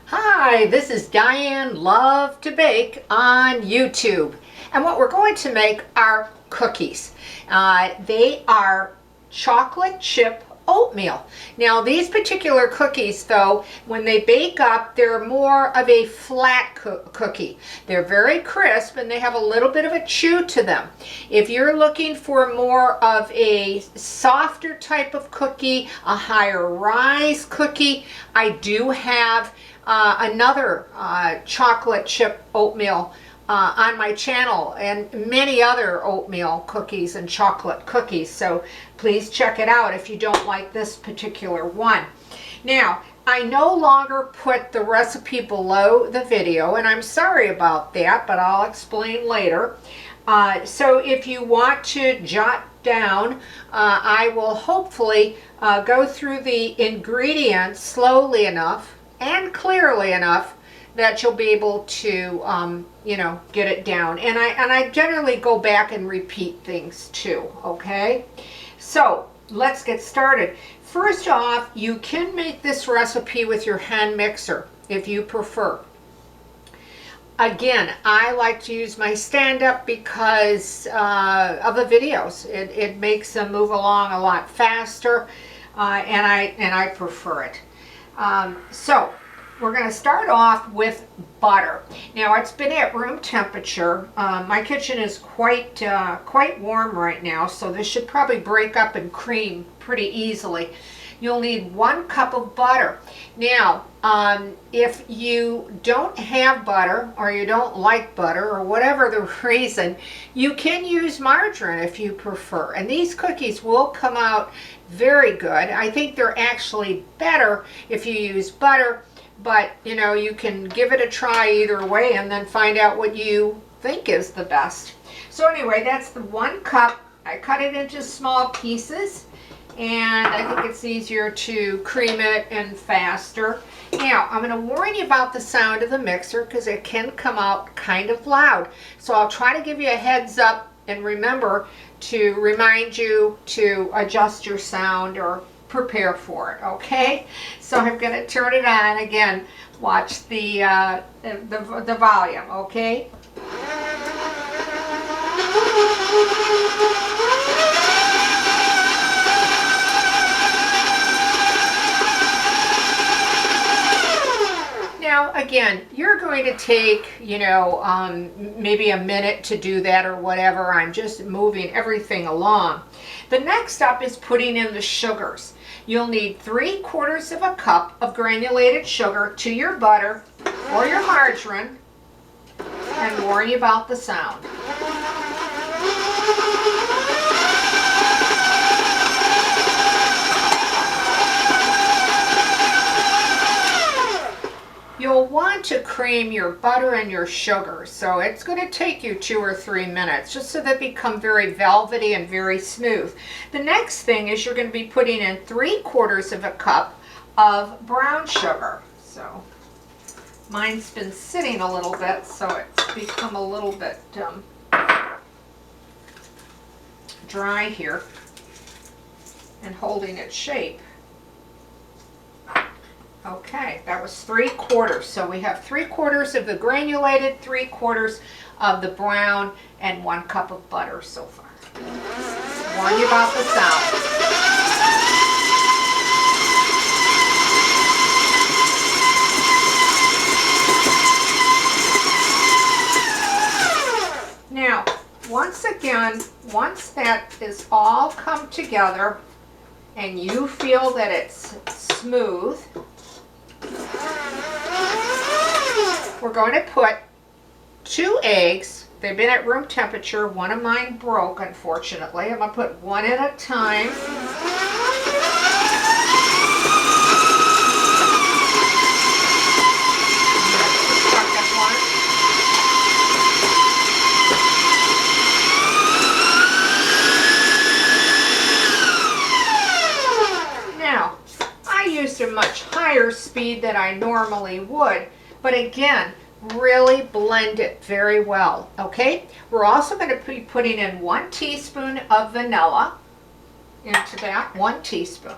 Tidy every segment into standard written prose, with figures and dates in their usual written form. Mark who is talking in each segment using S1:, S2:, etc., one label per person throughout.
S1: Hi, this is Diane Lovetobake on YouTube. And what we're going to make are cookies. They are chocolate chip oatmeal. Now these particular cookies though, when they bake up, they're more of a flat cookie. They're very crisp and they have a little bit of a chew to them. If you're looking for more of a softer type of cookie, a higher rise cookie, I do have another chocolate chip oatmeal on my channel, and many other oatmeal cookies and chocolate cookies, so please check it out if you don't like this particular one. Now, I no longer put the recipe below the video, and I'm sorry about that, but I'll explain later. So if you want to jot down, I will hopefully go through the ingredients slowly enough and clearly enough that you'll be able to get it down. And I generally go back and repeat things too, okay? So let's get started. First off, you can make this recipe with your hand mixer if you prefer. Again, I like to use my stand-up because of the videos. It makes them move along a lot faster, and I prefer it. So we're going to start off with butter. Now it's been at room temperature. My kitchen is quite warm right now, so this should probably break up and cream pretty easily. You'll need 1 cup of butter. Now, if you don't have butter or you don't like butter or whatever the reason, you can use margarine if you prefer. And these cookies will come out very good. I think they're actually better if you use butter, but you can give it a try either way and then find out what you think is the best. So anyway, that's the 1 cup. I cut it into small pieces, and I think it's easier to cream it and faster. Now, I'm going to warn you about the sound of the mixer because it can come out kind of loud. So I'll try to give you a heads up and remember to remind you to adjust your sound or prepare for it, okay? So I'm going to turn it on again. Watch the volume, okay? Now, again, you're going to take, maybe a minute to do that or whatever. I'm just moving everything along. The next step is putting in the sugars. You'll need 3/4 of a cup of granulated sugar to your butter or your margarine, and warn you about the sound. You'll want to cream your butter and your sugar, so it's going to take you 2 or 3 minutes just so they become very velvety and very smooth. The next thing is you're going to be putting in 3/4 of a cup of brown sugar. So mine's been sitting a little bit, so it's become a little bit dry here and holding its shape. Okay, that was 3/4. So we have 3/4 of the granulated, 3/4 of the brown, and 1 cup of butter so far. Warn you about the sound. Now, once that is all come together and you feel that it's smooth, we're going to put 2 eggs. They've been at room temperature. One of mine broke, unfortunately. I'm going to put 1 at a time. Now, I used a much higher speed than I normally would, but again, really blend it very well, okay? We're also going to be putting in 1 teaspoon of vanilla into that, 1 teaspoon.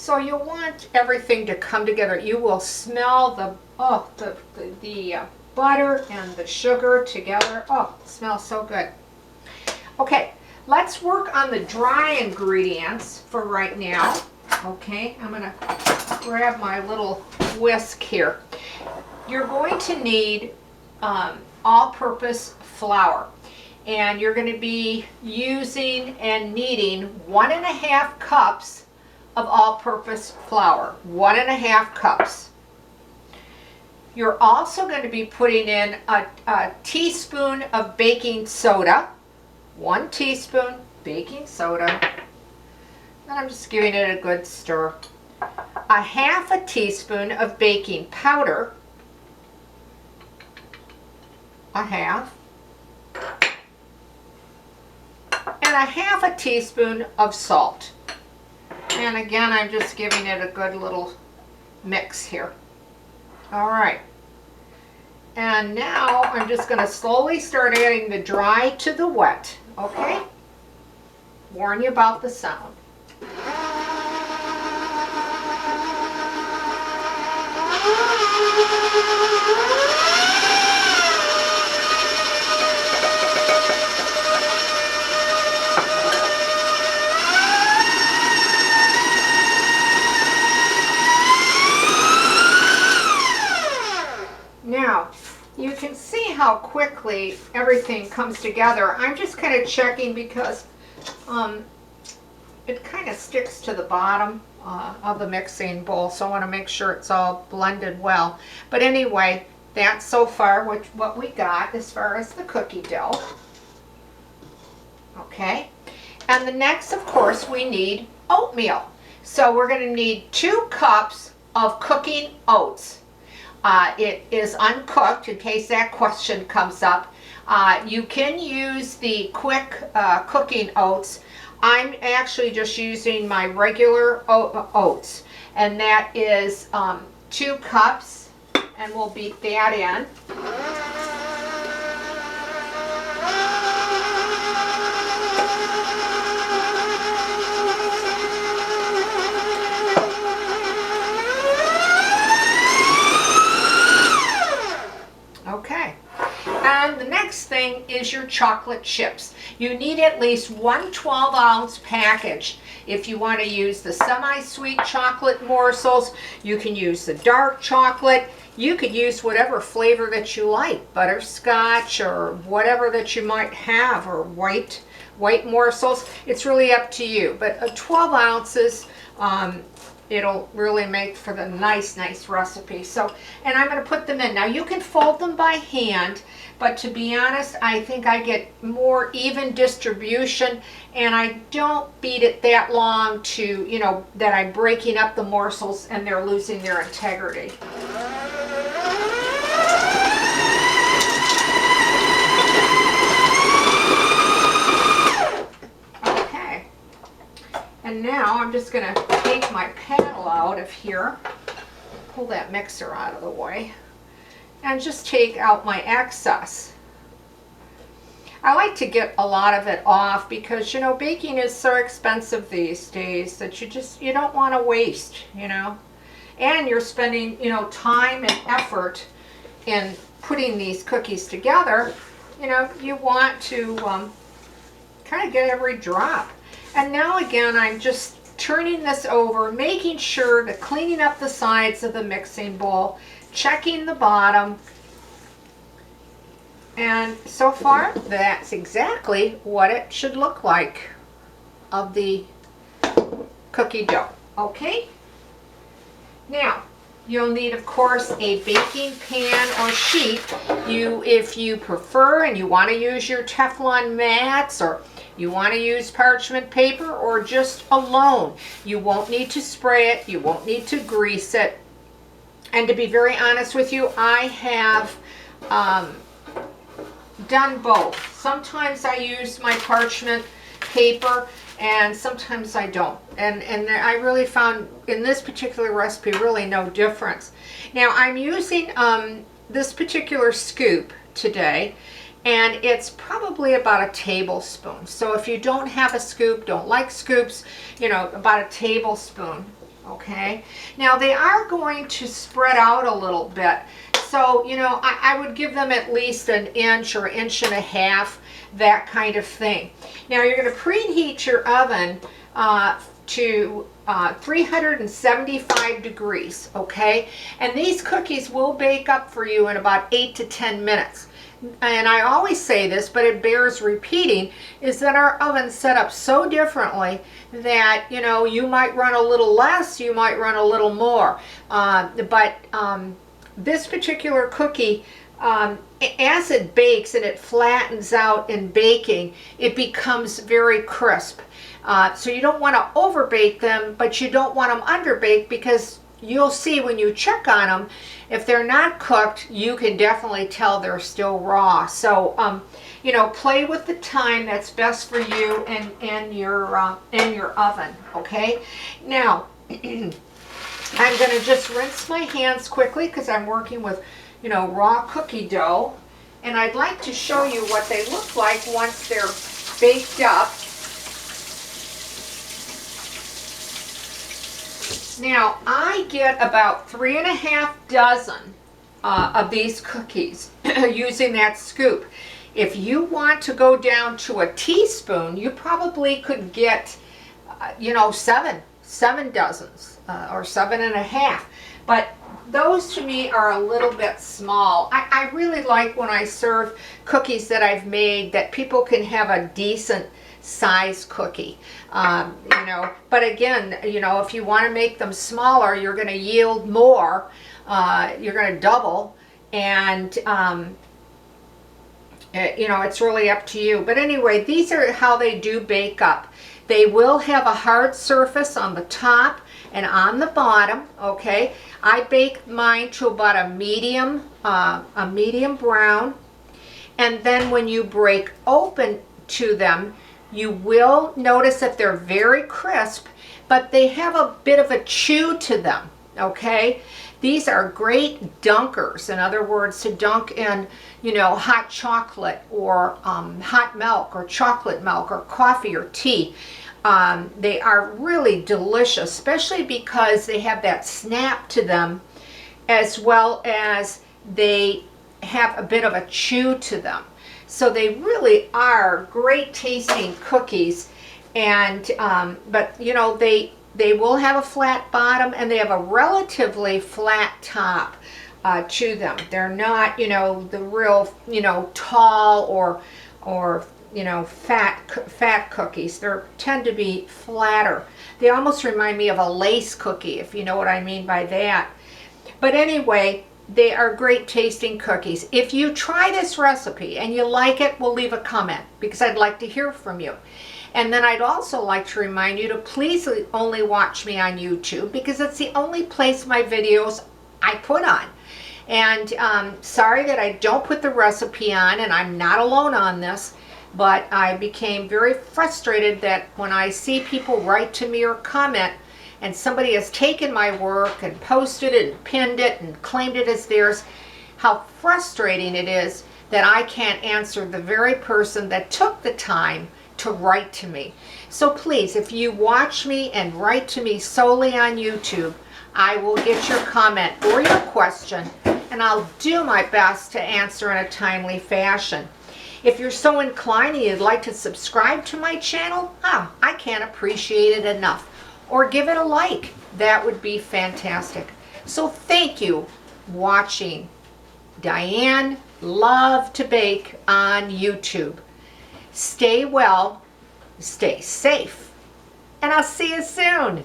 S1: So you'll want everything to come together. You will smell the butter and the sugar together. Oh, it smells so good. Okay, let's work on the dry ingredients for right now. Okay, I'm gonna grab my little whisk here. You're going to need all-purpose flour, and you're going to be using and kneading 1.5 cups of all-purpose flour. 1.5 cups. You're also going to be putting in a teaspoon of baking soda. 1 teaspoon baking soda. And I'm just giving it a good stir. 1/2 teaspoon of baking powder. 1/2. And 1/2 teaspoon of salt. And again, I'm just giving it a good little mix here. All right. And now I'm just going to slowly start adding the dry to the wet. Okay? Warn you about the sound. Now, you can see how quickly everything comes together. I'm just kind of checking because it kind of sticks to the bottom of the mixing bowl, so I want to make sure it's all blended well. But anyway, that's so far what we got as far as the cookie dough. Okay, and the next, of course, we need oatmeal. So we're going to need 2 cups of cooking oats. It is uncooked, in case that question comes up. You can use the quick cooking oats. I'm actually just using my regular oats, and that is 2 cups, and we'll beat that in. Okay, and the next thing is your chocolate chips. You need at least 1 12-ounce package. If you want to use the semi-sweet chocolate morsels, you can use the dark chocolate. You could use whatever flavor that you like, butterscotch or whatever that you might have, or white morsels. It's really up to you, but 12 ounces, it'll really make for the nice recipe. So, and I'm going to put them in. Now you can fold them by hand, but to be honest, I think I get more even distribution, and I don't beat it that long to, you know, that I'm breaking up the morsels and they're losing their integrity. Okay. And now I'm just going to take my paddle out of here, pull that mixer out of the way, and just take out my excess. I like to get a lot of it off because, you know, baking is so expensive these days that you don't want to waste, you know. And you're spending, you know, time and effort in putting these cookies together. You know, you want to kind of get every drop. And now again, I'm just turning this over, making sure that cleaning up the sides of the mixing bowl, checking the bottom. And so far, that's exactly what it should look like of the cookie dough. Okay? Now, you'll need, of course, a baking pan or sheet. If you prefer and you want to use your Teflon mats, or you want to use parchment paper, or just alone. You won't need to spray it. You won't need to grease it. And to be very honest with you, I have done both. Sometimes I use my parchment paper, and sometimes I don't. And I really found in this particular recipe really no difference. Now I'm using this particular scoop today, and it's probably about a tablespoon. So if you don't have a scoop, don't like scoops, you know, about a tablespoon. Okay, now they are going to spread out a little bit. So, you know, I would give them at least an inch or inch and a half, that kind of thing. Now you're going to preheat your oven to 375 degrees, okay? And these cookies will bake up for you in about 8 to 10 minutes. And I always say this, but it bears repeating, is that our oven's set up so differently that, you know, you might run a little less, you might run a little more. This particular cookie, as it bakes and it flattens out in baking, it becomes very crisp. So you don't want to overbake them, but you don't want them underbaked, because you'll see when you check on them, if they're not cooked, you can definitely tell they're still raw. So, you know, play with the time that's best for you and your oven, okay? Now, I'm going to just rinse my hands quickly because I'm working with, you know, raw cookie dough. And I'd like to show you what they look like once they're baked up. Now, I get about 3½ dozen of these cookies using that scoop. If you want to go down to a teaspoon, you probably could get, you know, seven dozens or 7½. But those to me are a little bit small. I really like when I serve cookies that I've made that people can have a decent size cookie, you know. But again, you know, if you want to make them smaller, you're going to yield more. You're going to double, and you know, it's really up to you. But anyway, these are how they do bake up. They will have a hard surface on the top and on the bottom, okay? I bake mine to about a medium brown. And then when you break open to them, you will notice that they're very crisp, but they have a bit of a chew to them, okay? These are great dunkers. In other words, to dunk in, you know, hot chocolate or hot milk or chocolate milk or coffee or tea. They are really delicious, especially because they have that snap to them, as well as they have a bit of a chew to them. So they really are great tasting cookies. And but you know, they will have a flat bottom and they have a relatively flat top to them. They're not, you know, the real, you know, tall or you know, fat cookies. They tend to be flatter. They almost remind me of a lace cookie, if you know what I mean by that. But anyway, they are great tasting cookies. If you try this recipe and you like it, we'll leave a comment, because I'd like to hear from you. And then I'd also like to remind you to please only watch me on YouTube, because it's the only place my videos I put on. And sorry that I don't put the recipe on, and I'm not alone on this, but I became very frustrated that when I see people write to me or comment, and somebody has taken my work and posted it and pinned it and claimed it as theirs, how frustrating it is that I can't answer the very person that took the time to write to me. So please, if you watch me and write to me solely on YouTube, I will get your comment or your question, and I'll do my best to answer in a timely fashion. If you're so inclined and you'd like to subscribe to my channel, I can't appreciate it enough. Or give it a like. That would be fantastic. So thank you watching Diane Lovetobake on YouTube. Stay well, stay safe, and I'll see you soon.